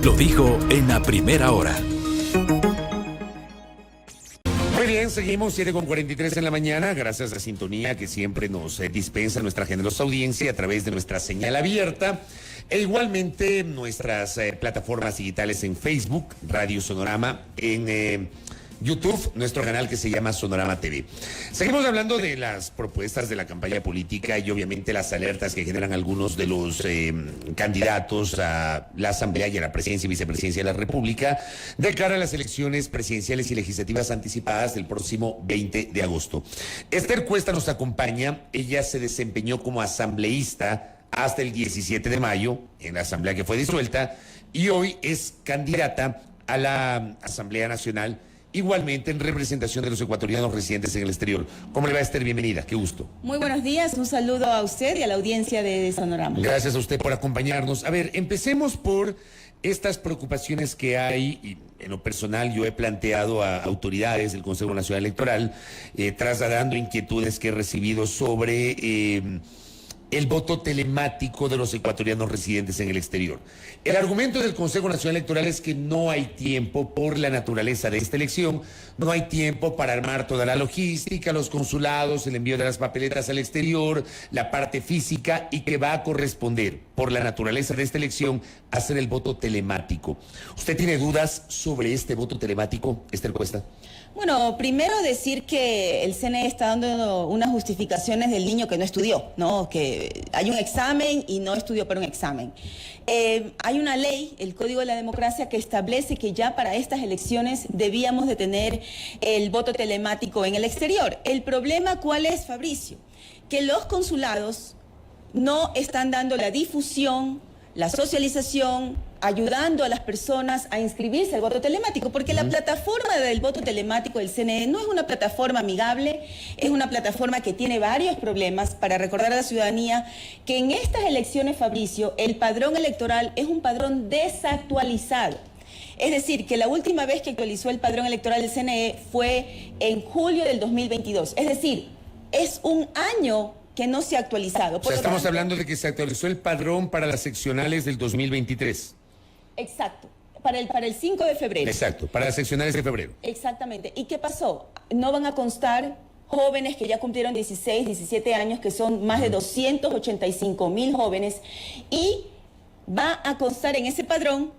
Lo dijo en la primera hora. Muy bien, seguimos 7:43 en la mañana, gracias a la sintonía que siempre nos dispensa nuestra generosa audiencia a través de nuestra señal abierta e igualmente nuestras plataformas digitales en Facebook, Radio Sonorama, en YouTube, nuestro canal que se llama Sonorama TV. Seguimos hablando de las propuestas de la campaña política y obviamente las alertas que generan algunos de los candidatos a la Asamblea y a la Presidencia y Vicepresidencia de la República de cara a las elecciones presidenciales y legislativas anticipadas del próximo 20 de agosto. Esther Cuesta nos acompaña, ella se desempeñó como asambleísta hasta el 17 de mayo en la Asamblea que fue disuelta y hoy es candidata a la Asamblea Nacional, igualmente en representación de los ecuatorianos residentes en el exterior. ¿Cómo le va, Esther? Bienvenida, qué gusto. Muy buenos días, un saludo a usted y a la audiencia de Sonorama. Gracias a usted por acompañarnos. A ver, empecemos por estas preocupaciones que hay, y en lo personal yo he planteado a autoridades del Consejo Nacional Electoral, trasladando inquietudes que he recibido sobre el voto telemático de los ecuatorianos residentes en el exterior. El argumento del Consejo Nacional Electoral es que no hay tiempo por la naturaleza de esta elección, no hay tiempo para armar toda la logística, los consulados, el envío de las papeletas al exterior, la parte física, y que va a corresponder, por la naturaleza de esta elección, hacer el voto telemático. ¿Usted tiene dudas sobre este voto telemático, Esther Cuesta? Bueno, primero decir que el CNE está dando unas justificaciones del niño que no estudió, ¿no? Que hay un examen y no estudió para un examen. Hay una ley, el Código de la Democracia, que establece que ya para estas elecciones debíamos de tener el voto telemático en el exterior. El problema, ¿cuál es, Fabricio? Que los consulados no están dando la difusión, la socialización, ayudando a las personas a inscribirse al voto telemático, porque la plataforma del voto telemático del CNE no es una plataforma amigable, es una plataforma que tiene varios problemas. Para recordar a la ciudadanía que en estas elecciones, Fabricio, el padrón electoral es un padrón desactualizado. Es decir, que la última vez que actualizó el padrón electoral del CNE fue en julio del 2022. Es decir, es un año que no se ha actualizado. O sea, estamos hablando de que se actualizó el padrón para las seccionales del 2023. Exacto, para el 5 de febrero. Exacto, para las seccionales de febrero. Exactamente. ¿Y qué pasó? No van a constar jóvenes que ya cumplieron 16, 17 años, que son más de 285,000 jóvenes, y va a constar en ese padrón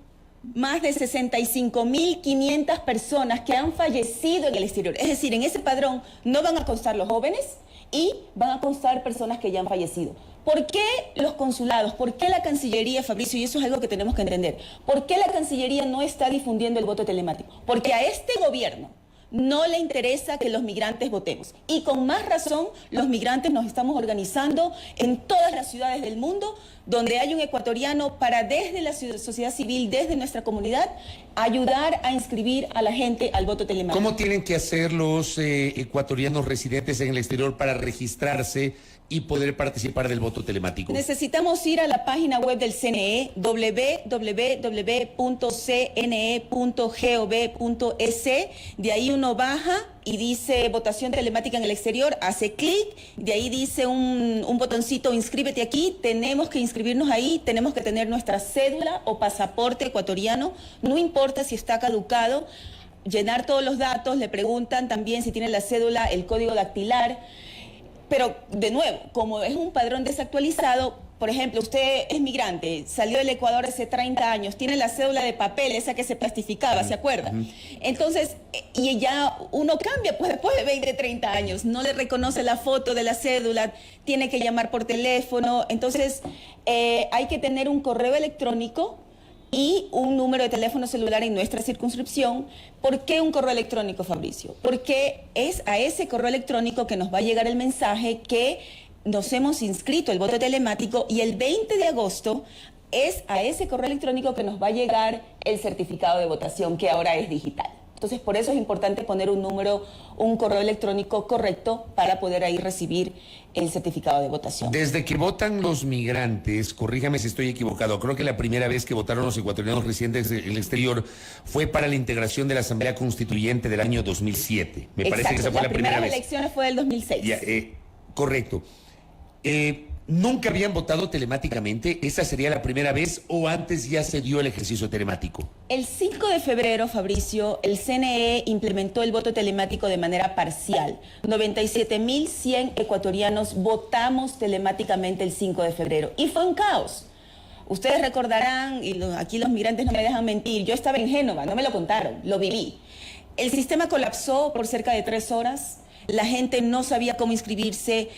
más de 65,500 personas que han fallecido en el exterior. Es decir, en ese padrón no van a constar los jóvenes y van a constar personas que ya han fallecido. ¿Por qué los consulados? ¿Por qué la Cancillería, Fabricio? Y eso es algo que tenemos que entender. ¿Por qué la Cancillería no está difundiendo el voto telemático? Porque a este gobierno no le interesa que los migrantes votemos. Y con más razón, los migrantes nos estamos organizando en todas las ciudades del mundo donde hay un ecuatoriano para, desde la sociedad civil, desde nuestra comunidad, ayudar a inscribir a la gente al voto telemático. ¿Cómo tienen que hacer los ecuatorianos residentes en el exterior para registrarse y poder participar del voto telemático? Necesitamos ir a la página web del CNE, www.cne.gov.es. De ahí uno baja y dice votación telemática en el exterior, hace clic, de ahí dice un botoncito, inscríbete aquí. Tenemos que inscribirnos ahí, tenemos que tener nuestra cédula o pasaporte ecuatoriano, no importa si está caducado, llenar todos los datos, le preguntan también si tiene la cédula, el código dactilar. Pero, de nuevo, como es un padrón desactualizado, por ejemplo, usted es migrante, salió del Ecuador hace 30 años, tiene la cédula de papel, esa que se plastificaba, ¿se acuerda? Entonces, y ya uno cambia, pues después de 20, 30 años, no le reconoce la foto de la cédula, tiene que llamar por teléfono. Entonces, hay que tener un correo electrónico y un número de teléfono celular en nuestra circunscripción. ¿Por qué un correo electrónico, Fabricio? Porque es a ese correo electrónico que nos va a llegar el mensaje que nos hemos inscrito el voto telemático, y el 20 de agosto es a ese correo electrónico que nos va a llegar el certificado de votación, que ahora es digital. Entonces, por eso es importante poner un número, un correo electrónico correcto para poder ahí recibir el certificado de votación. Desde que votan los migrantes, corríjame si estoy equivocado, creo que la primera vez que votaron los ecuatorianos residentes en el exterior fue para la integración de la Asamblea Constituyente del año 2007. Me parece que esa fue la primera vez. Las elecciones fue del 2006. Ya, correcto. ¿Nunca habían votado telemáticamente? ¿Esa sería la primera vez o antes ya se dio el ejercicio telemático? El 5 de febrero, Fabricio, el CNE implementó el voto telemático de manera parcial. 97.100 ecuatorianos votamos telemáticamente el 5 de febrero y fue un caos. Ustedes recordarán, y aquí los migrantes no me dejan mentir, yo estaba en Génova, no me lo contaron, lo viví. El sistema colapsó por cerca de 3 horas. La gente no sabía cómo inscribirse,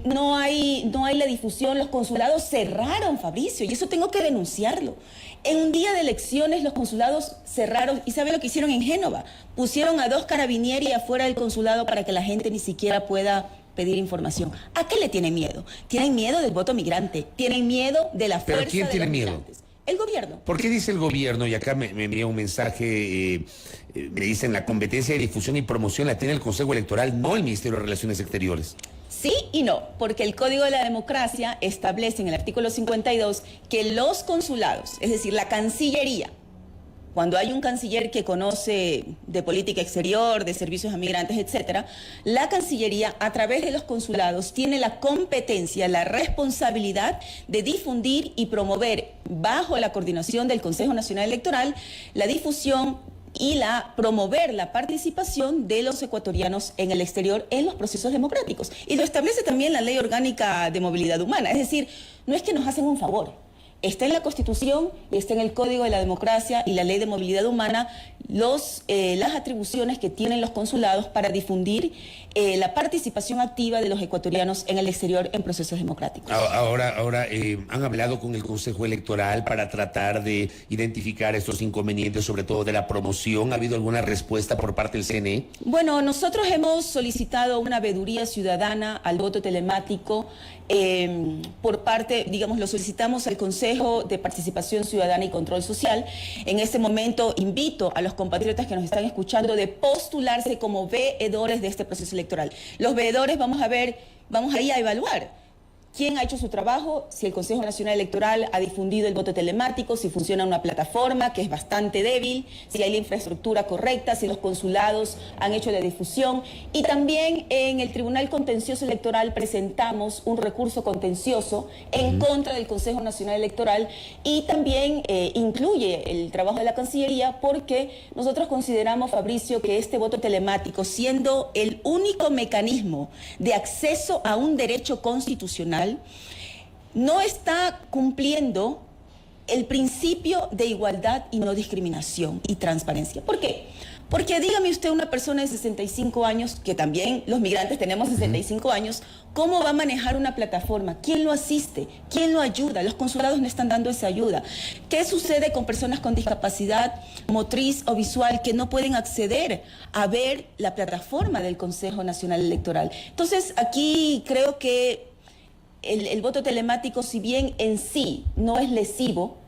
no hay la difusión, los consulados cerraron, Fabricio, y eso tengo que denunciarlo. En un día de elecciones los consulados cerraron, y ¿sabe lo que hicieron en Génova? Pusieron a 2 carabinieri afuera del consulado para que la gente ni siquiera pueda pedir información. ¿A qué le tienen miedo? Tienen miedo del voto migrante, tienen miedo de la fuerza. ¿Pero quién tiene miedo? Migrantes. El gobierno. ¿Por qué dice el gobierno? Y acá me envía un mensaje, me dicen la competencia de difusión y promoción la tiene el Consejo Electoral, no el Ministerio de Relaciones Exteriores. Sí y no, porque el Código de la Democracia establece en el artículo 52 que los consulados, es decir, la Cancillería, cuando hay un canciller que conoce de política exterior, de servicios a migrantes, etcétera, la Cancillería, a través de los consulados, tiene la competencia, la responsabilidad de difundir y promover, bajo la coordinación del Consejo Nacional Electoral, la difusión y promover la participación de los ecuatorianos en el exterior en los procesos democráticos. Y lo establece también la Ley Orgánica de Movilidad Humana. Es decir, no es que nos hacen un favor. Está en la Constitución y está en el Código de la Democracia y la Ley de Movilidad Humana las atribuciones que tienen los consulados para difundir la participación activa de los ecuatorianos en el exterior en procesos democráticos. Ahora han hablado con el Consejo Electoral para tratar de identificar estos inconvenientes, sobre todo de la promoción. ¿Ha habido alguna respuesta por parte del CNE? Bueno, nosotros hemos solicitado una veeduría ciudadana al voto telemático por parte, digamos, lo solicitamos al Consejo de Participación Ciudadana y Control Social. En este momento invito a los compatriotas que nos están escuchando de postularse como veedores de este proceso electoral. Los veedores vamos ahí a evaluar quién ha hecho su trabajo, si el Consejo Nacional Electoral ha difundido el voto telemático, si funciona una plataforma que es bastante débil, si hay la infraestructura correcta, si los consulados han hecho la difusión. Y también en el Tribunal Contencioso Electoral presentamos un recurso contencioso en contra del Consejo Nacional Electoral y también incluye el trabajo de la Cancillería, porque nosotros consideramos, Fabricio, que este voto telemático, siendo el único mecanismo de acceso a un derecho constitucional, no está cumpliendo el principio de igualdad y no discriminación y transparencia. ¿Por qué? Porque dígame usted, una persona de 65 años, que también los migrantes tenemos 65 años, ¿cómo va a manejar una plataforma? ¿Quién lo asiste? ¿Quién lo ayuda? Los consulados no están dando esa ayuda. ¿Qué sucede con personas con discapacidad motriz o visual que no pueden acceder a ver la plataforma del Consejo Nacional Electoral? Entonces, aquí creo que el voto telemático, si bien en sí no es lesivo,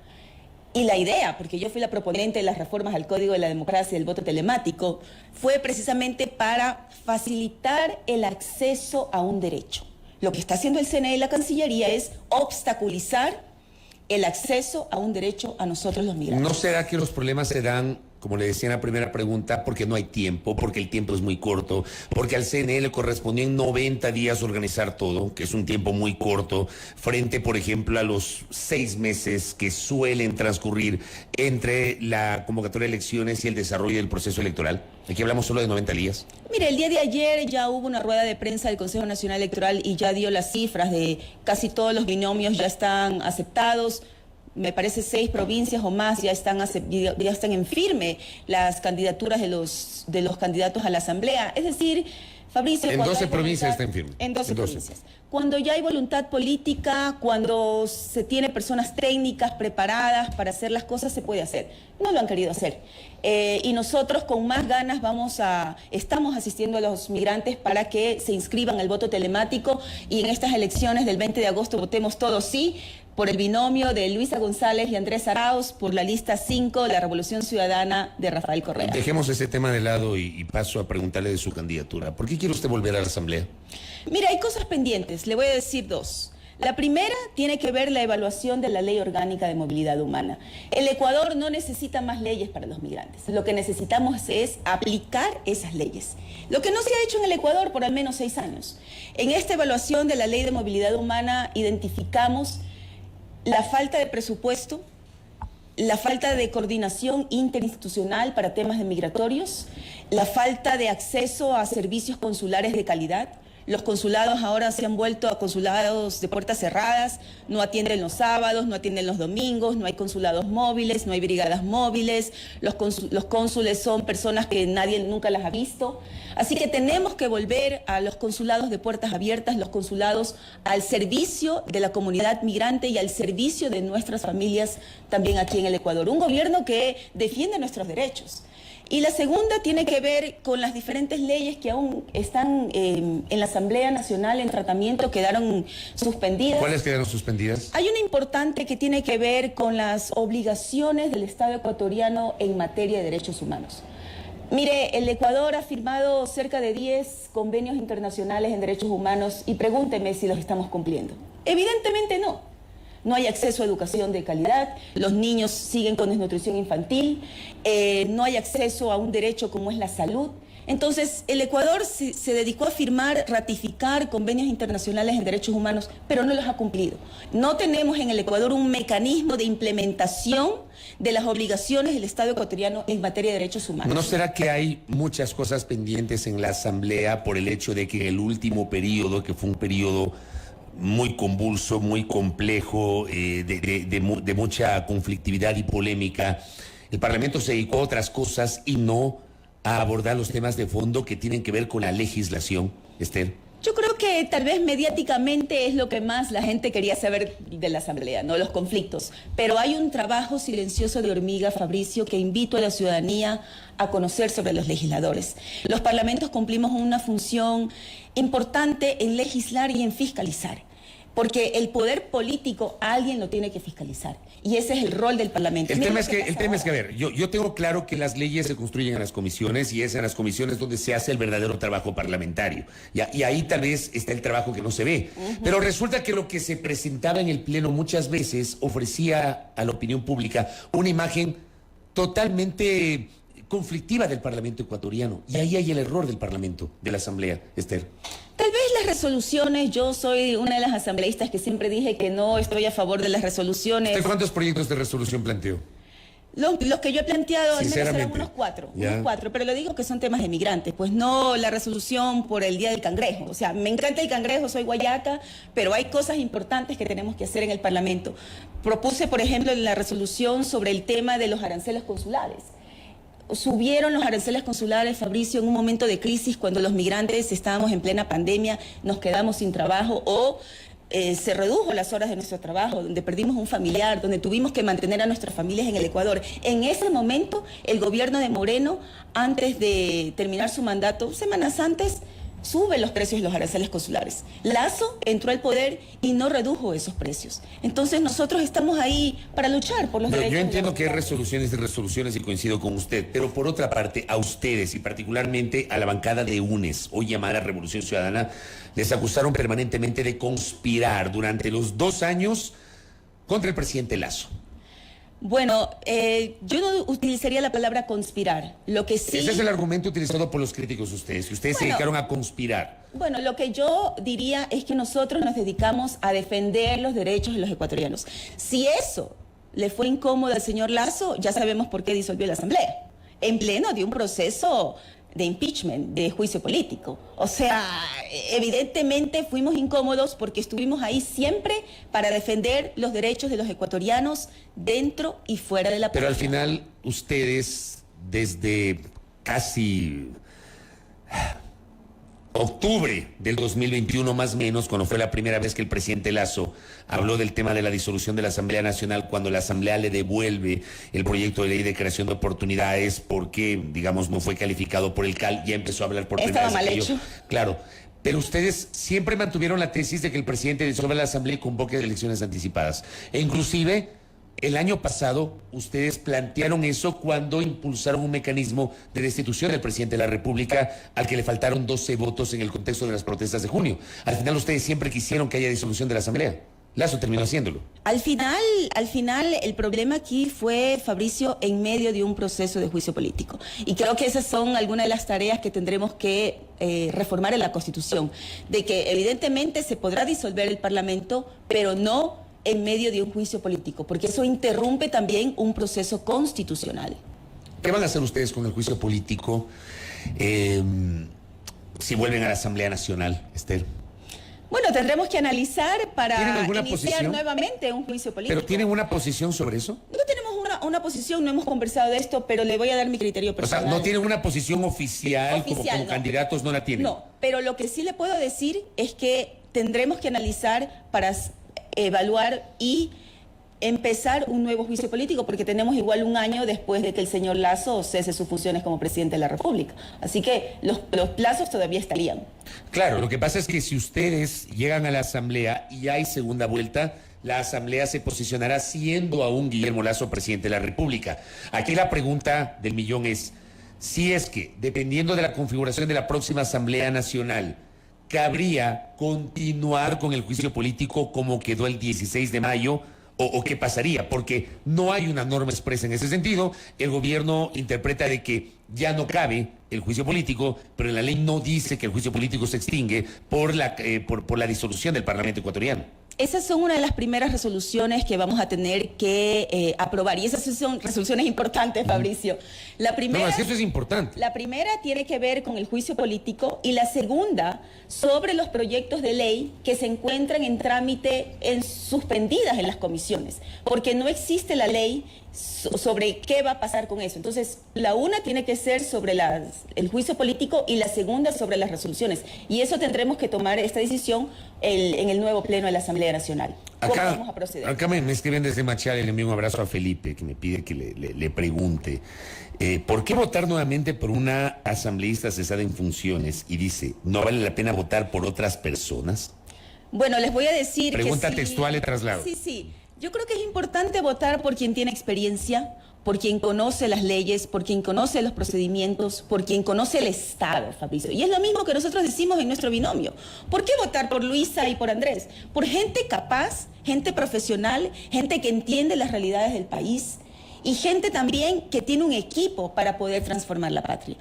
y la idea, porque yo fui la proponente de las reformas al Código de la Democracia y el voto telemático, fue precisamente para facilitar el acceso a un derecho. Lo que está haciendo el CNE y la Cancillería es obstaculizar el acceso a un derecho a nosotros los migrantes. ¿No será que los problemas se dan, como le decía en la primera pregunta, porque no hay tiempo, porque el tiempo es muy corto, porque al CNE le correspondía en 90 días organizar todo, que es un tiempo muy corto, frente, por ejemplo, a los 6 meses que suelen transcurrir entre la convocatoria de elecciones y el desarrollo del proceso electoral? Aquí hablamos solo de 90 días. Mire, el día de ayer ya hubo una rueda de prensa del Consejo Nacional Electoral y ya dio las cifras de casi todos los binomios ya están aceptados. Me parece 6 provincias o más ya están en firme las candidaturas de los candidatos a la Asamblea. Es decir, Fabricio... En 12 provincias está en firme. En 12 provincias. Cuando ya hay voluntad política, cuando se tiene personas técnicas preparadas para hacer las cosas, se puede hacer. No lo han querido hacer. Y nosotros con más ganas estamos asistiendo a los migrantes para que se inscriban al voto telemático y en estas elecciones del 20 de agosto votemos todos sí, por el binomio de Luisa González y Andrés Arauz, por la lista 5, la Revolución Ciudadana de Rafael Correa. Dejemos ese tema de lado y paso a preguntarle de su candidatura. ¿Por qué quiere usted volver a la Asamblea? Mira, hay cosas pendientes, le voy a decir 2. La primera tiene que ver la evaluación de la Ley Orgánica de Movilidad Humana. El Ecuador no necesita más leyes para los migrantes. Lo que necesitamos es aplicar esas leyes. Lo que no se ha hecho en el Ecuador por al menos 6 años. En esta evaluación de la Ley de Movilidad Humana identificamos la falta de presupuesto, la falta de coordinación interinstitucional para temas de migratorios, la falta de acceso a servicios consulares de calidad. Los consulados ahora se han vuelto a consulados de puertas cerradas, no atienden los sábados, no atienden los domingos, no hay consulados móviles, no hay brigadas móviles, los cónsules son personas que nadie nunca las ha visto. Así que tenemos que volver a los consulados de puertas abiertas, los consulados al servicio de la comunidad migrante y al servicio de nuestras familias también aquí en el Ecuador. Un gobierno que defiende nuestros derechos. Y la segunda tiene que ver con las diferentes leyes que aún están en la Asamblea Nacional en tratamiento, quedaron suspendidas. ¿Cuáles quedaron suspendidas? Hay una importante que tiene que ver con las obligaciones del Estado ecuatoriano en materia de derechos humanos. Mire, el Ecuador ha firmado cerca de 10 convenios internacionales en derechos humanos y pregúnteme si los estamos cumpliendo. Evidentemente no. No hay acceso a educación de calidad, los niños siguen con desnutrición infantil, no hay acceso a un derecho como es la salud. Entonces, el Ecuador se dedicó a firmar, ratificar convenios internacionales en derechos humanos, pero no los ha cumplido. No tenemos en el Ecuador un mecanismo de implementación de las obligaciones del Estado ecuatoriano en materia de derechos humanos. ¿No será que hay muchas cosas pendientes en la Asamblea por el hecho de que el último periodo, que fue un periodo muy convulso, muy complejo, de mucha conflictividad y polémica, el Parlamento se dedicó a otras cosas y no a abordar los temas de fondo que tienen que ver con la legislación, Esther? Yo creo que tal vez mediáticamente es lo que más la gente quería saber de la Asamblea, ¿no? Los conflictos. Pero hay un trabajo silencioso de hormiga, Fabricio, que invito a la ciudadanía a conocer sobre los legisladores. Los parlamentos cumplimos una función importante en legislar y en fiscalizar. Porque el poder político alguien lo tiene que fiscalizar. Y ese es el rol del Parlamento. El tema es que, a ver, yo tengo claro que las leyes se construyen en las comisiones y es en las comisiones donde se hace el verdadero trabajo parlamentario. Y ahí tal vez está el trabajo que no se ve. Pero resulta que lo que se presentaba en el Pleno muchas veces ofrecía a la opinión pública una imagen totalmente conflictiva del Parlamento ecuatoriano. Y ahí hay el error del Parlamento, de la Asamblea, Esther. Tal vez las resoluciones, yo soy una de las asambleístas que siempre dije que no estoy a favor de las resoluciones. ¿Usted cuántos proyectos de resolución planteó? Los que yo he planteado al menos eran unos cuatro, pero le digo que son temas de migrantes, pues no la resolución por el Día del Cangrejo. O sea, me encanta el cangrejo, soy guayaca, pero hay cosas importantes que tenemos que hacer en el Parlamento. Propuse, por ejemplo, la resolución sobre el tema de los aranceles consulares. Subieron los aranceles consulares, Fabricio, en un momento de crisis cuando los migrantes estábamos en plena pandemia, nos quedamos sin trabajo o se redujo las horas de nuestro trabajo, donde perdimos un familiar, donde tuvimos que mantener a nuestras familias en el Ecuador. En ese momento, el gobierno de Moreno, antes de terminar su mandato, semanas antes, sube los precios de los aranceles consulares. Lazo entró al poder y no redujo esos precios. Entonces nosotros estamos ahí para luchar por los derechos. Yo entiendo que hay resoluciones y resoluciones y coincido con usted, pero por otra parte, a ustedes y particularmente a la bancada de UNES, hoy llamada Revolución Ciudadana, les acusaron permanentemente de conspirar durante los 2 años contra el presidente Lazo. Bueno, yo no utilizaría la palabra conspirar. Lo que sí... Ese es el argumento utilizado por los críticos ustedes, que ustedes se dedicaron a conspirar. Bueno, lo que yo diría es que nosotros nos dedicamos a defender los derechos de los ecuatorianos. Si eso le fue incómodo al señor Lazo, ya sabemos por qué disolvió la Asamblea. En pleno de un proceso de impeachment, de juicio político. O sea, evidentemente fuimos incómodos porque estuvimos ahí siempre para defender los derechos de los ecuatorianos dentro y fuera de la política. Pero al final, ustedes, desde casi octubre del 2021 más o menos, cuando fue la primera vez que el presidente Lazo habló del tema de la disolución de la Asamblea Nacional, cuando la Asamblea le devuelve el proyecto de ley de creación de oportunidades porque, digamos, no fue calificado por el CAL, ya empezó a hablar por primera vez. Estaba mal hecho. Claro, pero ustedes siempre mantuvieron la tesis de que el presidente disuelva la Asamblea y convoque elecciones anticipadas. E inclusive el año pasado ustedes plantearon eso cuando impulsaron un mecanismo de destitución del presidente de la República al que le faltaron 12 votos en el contexto de las protestas de junio. Al final ustedes siempre quisieron que haya disolución de la Asamblea. Lasso terminó haciéndolo. Al final, el problema aquí fue, Fabricio, en medio de un proceso de juicio político. Y creo que esas son algunas de las tareas que tendremos que reformar en la Constitución. De que evidentemente se podrá disolver el Parlamento, pero no en medio de un juicio político, porque eso interrumpe también un proceso constitucional. ¿Qué van a hacer ustedes con el juicio político si vuelven a la Asamblea Nacional, Esther? Bueno, tendremos que analizar para iniciar posición? Nuevamente un juicio político. ¿Pero tienen una posición sobre eso? No tenemos una posición, no hemos conversado de esto, pero le voy a dar mi criterio personal. O sea, no tienen una posición oficial como no. candidatos, no la tienen. No, pero lo que sí le puedo decir es que tendremos que analizar para evaluar y empezar un nuevo juicio político, porque tenemos igual un año después de que el señor Lasso cese sus funciones como presidente de la República. Así que los plazos todavía estarían. Claro, lo que pasa es que si ustedes llegan a la Asamblea y hay segunda vuelta, la Asamblea se posicionará siendo aún Guillermo Lasso presidente de la República. Aquí la pregunta del millón es, si es que, dependiendo de la configuración de la próxima Asamblea Nacional, ¿cabría continuar con el juicio político como quedó el 16 de mayo? ¿O qué pasaría? Porque no hay una norma expresa en ese sentido. El gobierno interpreta de que ya no cabe el juicio político, pero en la ley no dice que el juicio político se extingue por la disolución del Parlamento ecuatoriano. Esas son una de las primeras resoluciones que vamos a tener que aprobar. Y esas son resoluciones importantes, Fabricio. La primera, no, es que eso es importante. La primera tiene que ver con el juicio político y la segunda sobre los proyectos de ley que se encuentran en trámite suspendidas en las comisiones. Porque no existe la ley sobre qué va a pasar con eso. Entonces, la una tiene que ser sobre el juicio político y la segunda sobre las resoluciones. Y eso tendremos que tomar esta decisión en el nuevo pleno de la Asamblea Nacional. ¿Cómo vamos a proceder? Acá me escriben desde Machal y le envío un abrazo a Felipe, que me pide que le pregunte. ¿Por qué votar nuevamente por una asambleísta cesada en funciones? Y dice, ¿no vale la pena votar por otras personas? Bueno, les voy a decir Pregunta que textual y traslado. Sí. Yo creo que es importante votar por quien tiene experiencia, por quien conoce las leyes, por quien conoce los procedimientos, por quien conoce el Estado, Fabricio. Y es lo mismo que nosotros decimos en nuestro binomio. ¿Por qué votar por Luisa y por Andrés? Por gente capaz, gente profesional, gente que entiende las realidades del país y gente también que tiene un equipo para poder transformar la patria.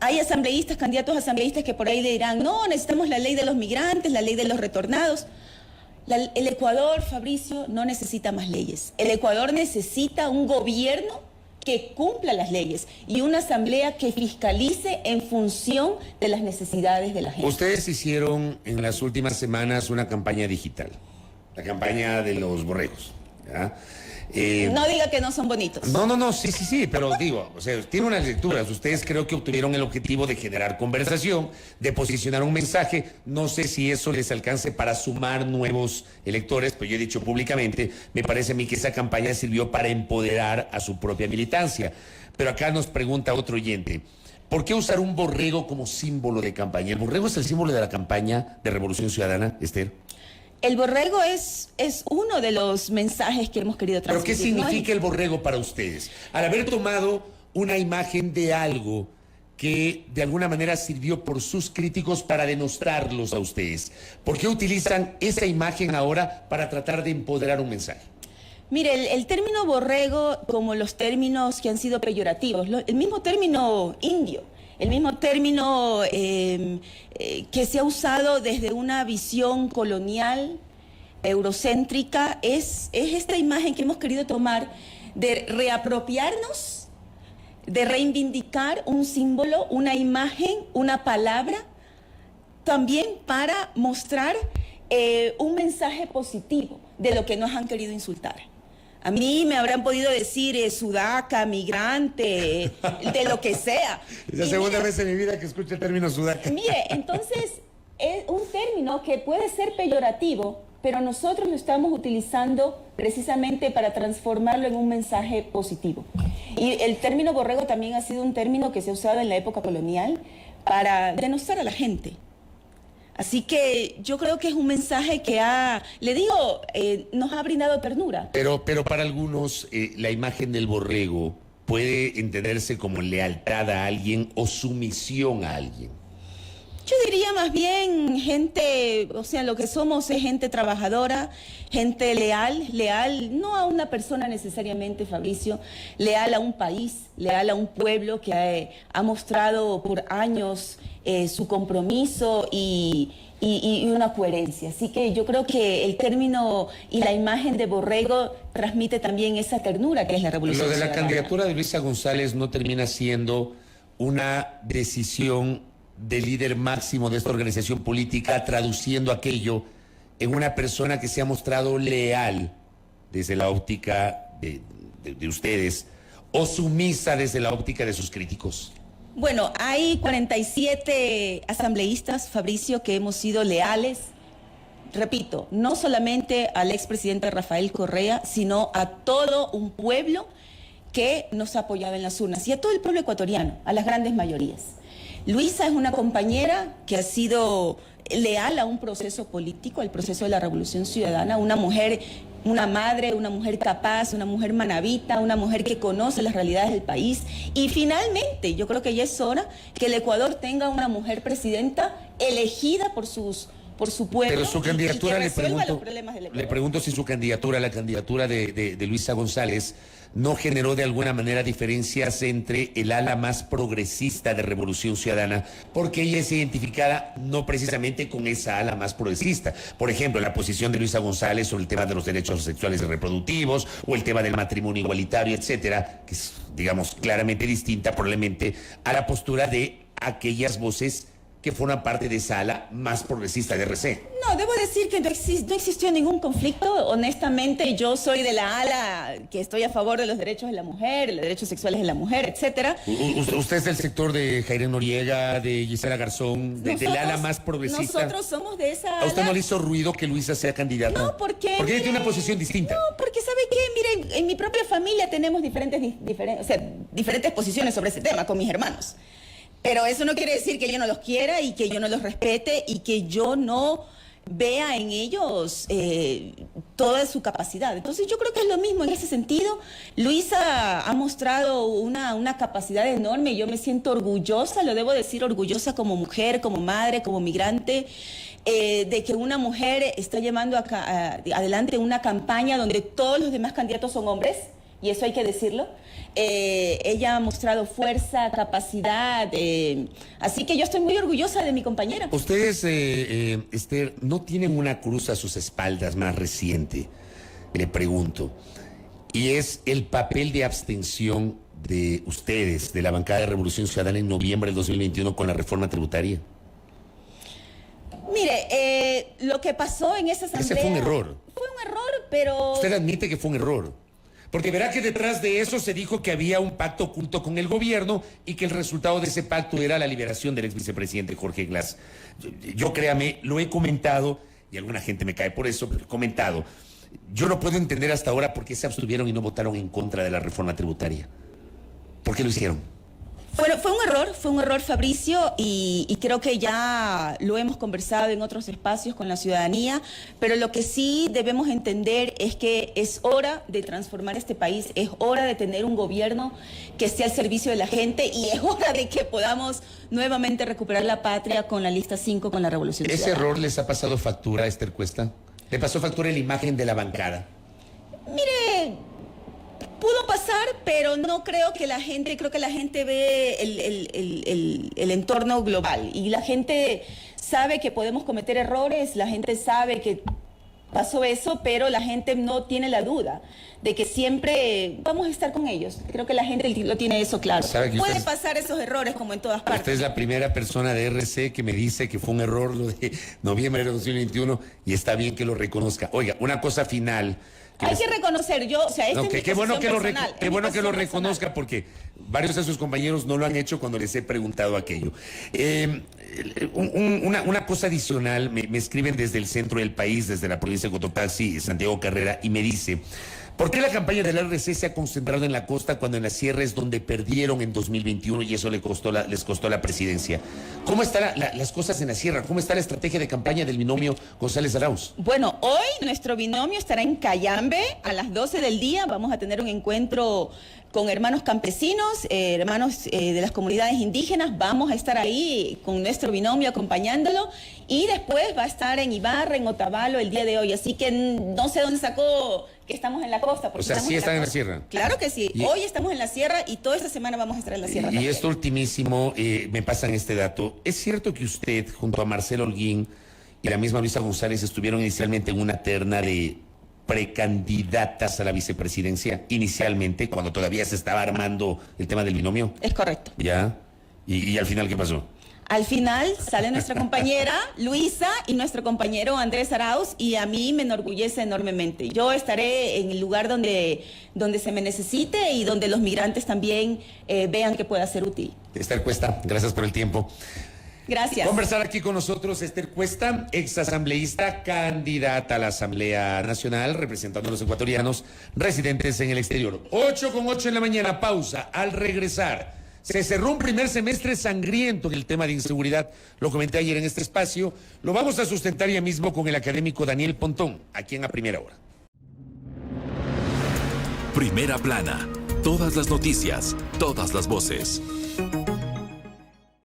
Hay asambleístas, candidatos asambleístas que por ahí le dirán, no, necesitamos la ley de los migrantes, la ley de los retornados. El Ecuador, Fabricio, no necesita más leyes. El Ecuador necesita un gobierno que cumpla las leyes y una asamblea que fiscalice en función de las necesidades de la gente. Ustedes hicieron en las últimas semanas una campaña digital, la campaña de los borregos, ¿ya? No diga que no son bonitos. No, sí, pero digo, o sea, tiene unas lecturas. Ustedes creo que obtuvieron el objetivo de generar conversación, de posicionar un mensaje. No sé si eso les alcance para sumar nuevos electores, pero yo he dicho públicamente, me parece a mí que esa campaña sirvió para empoderar a su propia militancia. Pero acá nos pregunta otro oyente, ¿por qué usar un borrego como símbolo de campaña? ¿El borrego es el símbolo de la campaña de Revolución Ciudadana, Esther? El borrego es uno de los mensajes que hemos querido transmitir. ¿Pero qué significa el borrego para ustedes? Al haber tomado una imagen de algo que de alguna manera sirvió por sus críticos para denostrarlos a ustedes, ¿por qué utilizan esa imagen ahora para tratar de empoderar un mensaje? Mire, el término borrego, como los términos que han sido peyorativos, el mismo término indio, el mismo término que se ha usado desde una visión colonial, eurocéntrica, es esta imagen que hemos querido tomar de reapropiarnos, de reivindicar un símbolo, una imagen, una palabra, también para mostrar un mensaje positivo de lo que nos han querido insultar. A mí me habrán podido decir sudaca, migrante, de lo que sea. Es la segunda vez en mi vida que escucho el término sudaca. Mire, entonces es un término que puede ser peyorativo, pero nosotros lo estamos utilizando precisamente para transformarlo en un mensaje positivo. Y el término borrego también ha sido un término que se ha usado en la época colonial para denostar a la gente. Así que yo creo que es un mensaje que nos ha brindado ternura. Pero para algunos, la imagen del borrego puede entenderse como lealtad a alguien o sumisión a alguien. Yo diría más bien gente, o sea, lo que somos es gente trabajadora, gente leal no a una persona necesariamente, Fabricio, leal a un país, leal a un pueblo que ha mostrado por años su compromiso y una coherencia. Así que yo creo que el término y la imagen de borrego transmite también esa ternura que es la Revolución Lo de la Ciudadana. candidatura de Luisa González no termina siendo una decisión del líder máximo de esta organización política, traduciendo aquello en una persona que se ha mostrado leal desde la óptica de ustedes o sumisa desde la óptica de sus críticos. Bueno, hay 47 asambleístas, Fabricio, que hemos sido leales, repito, no solamente al expresidente Rafael Correa, sino a todo un pueblo que nos ha apoyado en las urnas y a todo el pueblo ecuatoriano, a las grandes mayorías. Luisa es una compañera que ha sido leal a un proceso político, al proceso de la Revolución Ciudadana, una mujer, una madre, una mujer capaz, una mujer manabita, una mujer que conoce las realidades del país. Y finalmente, yo creo que ya es hora que el Ecuador tenga una mujer presidenta elegida por su pueblo. Pero su candidatura, y que resuelva los problemas del Ecuador. le pregunto si su candidatura, la candidatura de Luisa González, no generó de alguna manera diferencias entre el ala más progresista de Revolución Ciudadana, porque ella es identificada no precisamente con esa ala más progresista. Por ejemplo, la posición de Luisa González sobre el tema de los derechos sexuales y reproductivos, o el tema del matrimonio igualitario, etcétera, que es, digamos, claramente distinta probablemente a la postura de aquellas voces que forman parte de esa ala más progresista de RC. No, debo decir que no existió ningún conflicto. Honestamente, yo soy de la ala que estoy a favor de los derechos de la mujer, los derechos sexuales de la mujer, etcétera. Usted es del sector de Jairé Noriega, de Gisela Garzón, del ala más progresista. Nosotros somos de esa ala. ¿A usted no le hizo ruido que Luisa sea candidata? No, porque... Porque ella tiene una posición distinta. No, porque ¿sabe qué? Miren, en mi propia familia tenemos diferentes posiciones sobre ese tema con mis hermanos. Pero eso no quiere decir que yo no los quiera y que yo no los respete y que yo no vea en ellos toda su capacidad. Entonces yo creo que es lo mismo en ese sentido. Luisa ha mostrado una capacidad enorme. Yo me siento orgullosa, lo debo decir, orgullosa como mujer, como madre, como migrante, de que una mujer está llevando adelante una campaña donde todos los demás candidatos son hombres. Y eso hay que decirlo. Ella ha mostrado fuerza, capacidad, así que yo estoy muy orgullosa de mi compañera. Ustedes, Esther, ¿no tienen una cruz a sus espaldas más reciente? Le pregunto. Y es el papel de abstención de ustedes, de la bancada de Revolución Ciudadana en noviembre del 2021 con la reforma tributaria. Mire, lo que pasó en esa asamblea... Ese fue un error. Fue un error, pero... Usted admite que fue un error. Porque verá que detrás de eso se dijo que había un pacto oculto con el gobierno y que el resultado de ese pacto era la liberación del ex vicepresidente Jorge Glass. Yo créame, lo he comentado, y alguna gente me cae por eso, pero he comentado. Yo no puedo entender hasta ahora por qué se abstuvieron y no votaron en contra de la reforma tributaria. ¿Por qué lo hicieron? Bueno, fue un error, Fabricio, y creo que ya lo hemos conversado en otros espacios con la ciudadanía, pero lo que sí debemos entender es que es hora de transformar este país, es hora de tener un gobierno que esté al servicio de la gente y es hora de que podamos nuevamente recuperar la patria con la lista 5, con la Revolución Ciudadana. ¿Ese error les ha pasado factura a Esther Cuesta? ¿Le pasó factura en la imagen de la bancada? Mire... Pudo pasar, pero no creo que la gente ve el entorno global y la gente sabe que podemos cometer errores, la gente sabe que pasó eso, pero la gente no tiene la duda de que siempre vamos a estar con ellos. Creo que la gente lo tiene eso claro. Puede pasar esos errores como en todas partes. Usted es la primera persona de RC que me dice que fue un error lo de noviembre de 2021 y está bien que lo reconozca. Oiga, una cosa final. Hay que reconocer, qué bueno que lo reconozca porque varios de sus compañeros no lo han hecho cuando les he preguntado aquello. Una cosa adicional, me escriben desde el centro del país, desde la provincia de Cotopaxi, Santiago Carrera, y me dice, ¿Por qué la campaña del RC se ha concentrado en la costa cuando en la sierra es donde perdieron en 2021 y eso les costó la presidencia? ¿Cómo están las cosas en la sierra? ¿Cómo está la estrategia de campaña del binomio González Arauz? Bueno, hoy nuestro binomio estará en Cayambe a las 12 del día. Vamos a tener un encuentro con hermanos campesinos, hermanos de las comunidades indígenas. Vamos a estar ahí con nuestro binomio acompañándolo y después va a estar en Ibarra, en Otavalo el día de hoy. Así que no sé dónde sacó que estamos en la costa. O sea, sí están en la sierra. Claro que sí. Hoy estamos en la sierra y toda esta semana vamos a estar en la sierra. Y esto ultimísimo, me pasan este dato. ¿Es cierto que usted, junto a Marcelo Holguín y la misma Luisa González, estuvieron inicialmente en una terna de precandidatas a la vicepresidencia, inicialmente, cuando todavía se estaba armando el tema del binomio? Es correcto. ¿Ya? ¿Y al final qué pasó? Al final sale nuestra compañera Luisa y nuestro compañero Andrés Arauz y a mí me enorgullece enormemente. Yo estaré en el lugar donde se me necesite y donde los migrantes también vean que pueda ser útil. Esther Cuesta, gracias por el tiempo. Gracias. Conversar aquí con nosotros Esther Cuesta, exasambleísta, candidata a la Asamblea Nacional, representando a los ecuatorianos residentes en el exterior. 8:08 en la mañana, pausa. Al regresar, se cerró un primer semestre sangriento en el tema de inseguridad. Lo comenté ayer en este espacio. Lo vamos a sustentar ya mismo con el académico Daniel Pontón, aquí en A Primera Hora. Primera plana. Todas las noticias, todas las voces.